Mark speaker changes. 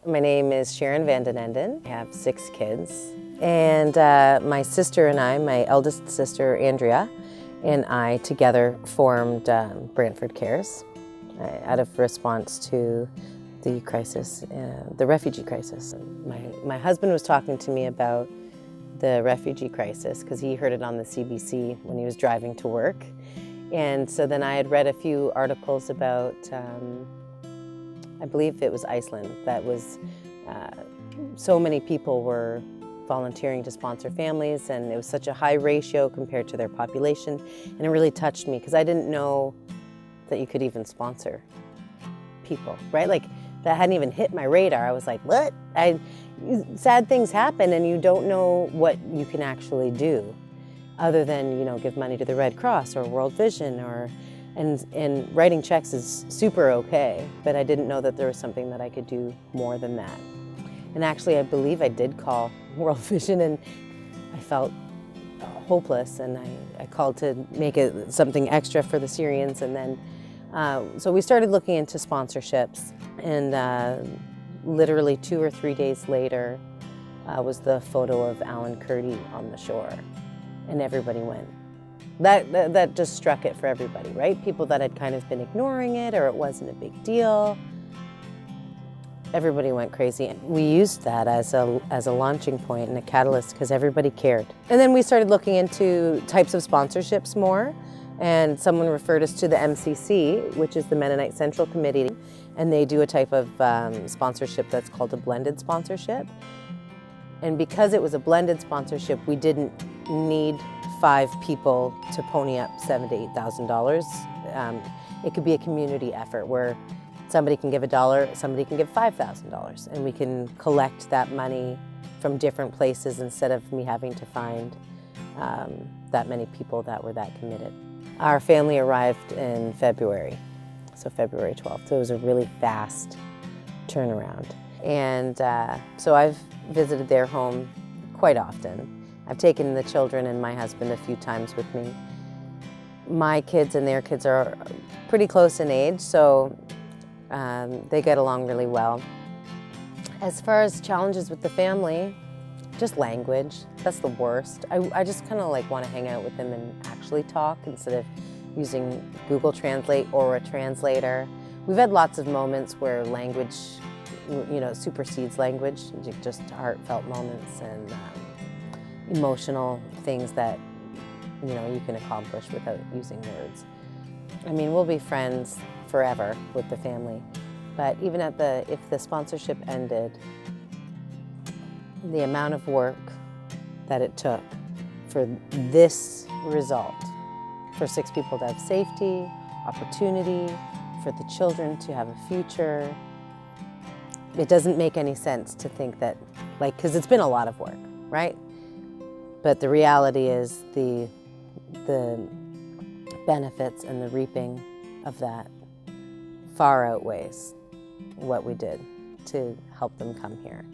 Speaker 1: My name is Sharon Van Den Enden. I have 6 kids. And my sister and I, my eldest sister Andrea, and I together formed Brantford Cares out of response to the crisis, the refugee crisis. My husband was talking to me about the refugee crisis because he heard it on the CBC when he was driving to work. And so then I had read a few articles about, I believe it was Iceland, that was, so many people were volunteering to sponsor families, and it was such a high ratio compared to their population, and it really touched me because I didn't know that you could even sponsor people, right? Like, that hadn't even hit my radar. I was like, what? Sad things happen and you don't know what you can actually do other than, give money to the Red Cross or World Vision and writing checks is super okay, but I didn't know that there was something that I could do more than that. And actually, I believe I did call World Vision and I felt hopeless, and I called to make it something extra for the Syrians, and then so we started looking into sponsorships, and literally 2 or 3 days later was the photo of Alan Kurdi on the shore, and everybody went. That just struck it for everybody, right? People that had kind of been ignoring it, or it wasn't a big deal. Everybody went crazy. We used that as a launching point and a catalyst because everybody cared. And then we started looking into types of sponsorships more, and someone referred us to the MCC, which is the Mennonite Central Committee, and they do a type of sponsorship that's called a blended sponsorship. And because it was a blended sponsorship, we didn't need 5 people to pony up $7,000 to $8,000. It could be a community effort where somebody can give $1, somebody can give $5,000, and we can collect that money from different places instead of me having to find that many people that were that committed. Our family arrived in February, so February 12th. So it was a really fast turnaround. And so I've visited their home quite often. I've taken the children and my husband a few times with me. My kids and their kids are pretty close in age, so they get along really well. As far as challenges with the family, just language. That's the worst. I just kind of want to hang out with them and actually talk instead of using Google Translate or a translator. We've had lots of moments where language, supersedes language, just heartfelt moments and emotional things that, you can accomplish without using words. I mean, we'll be friends forever with the family, but even if the sponsorship ended, the amount of work that it took for this result, for 6 people to have safety, opportunity, for the children to have a future, it doesn't make any sense to think that, because it's been a lot of work, right? But the reality is the benefits and the reaping of that far outweighs what we did to help them come here.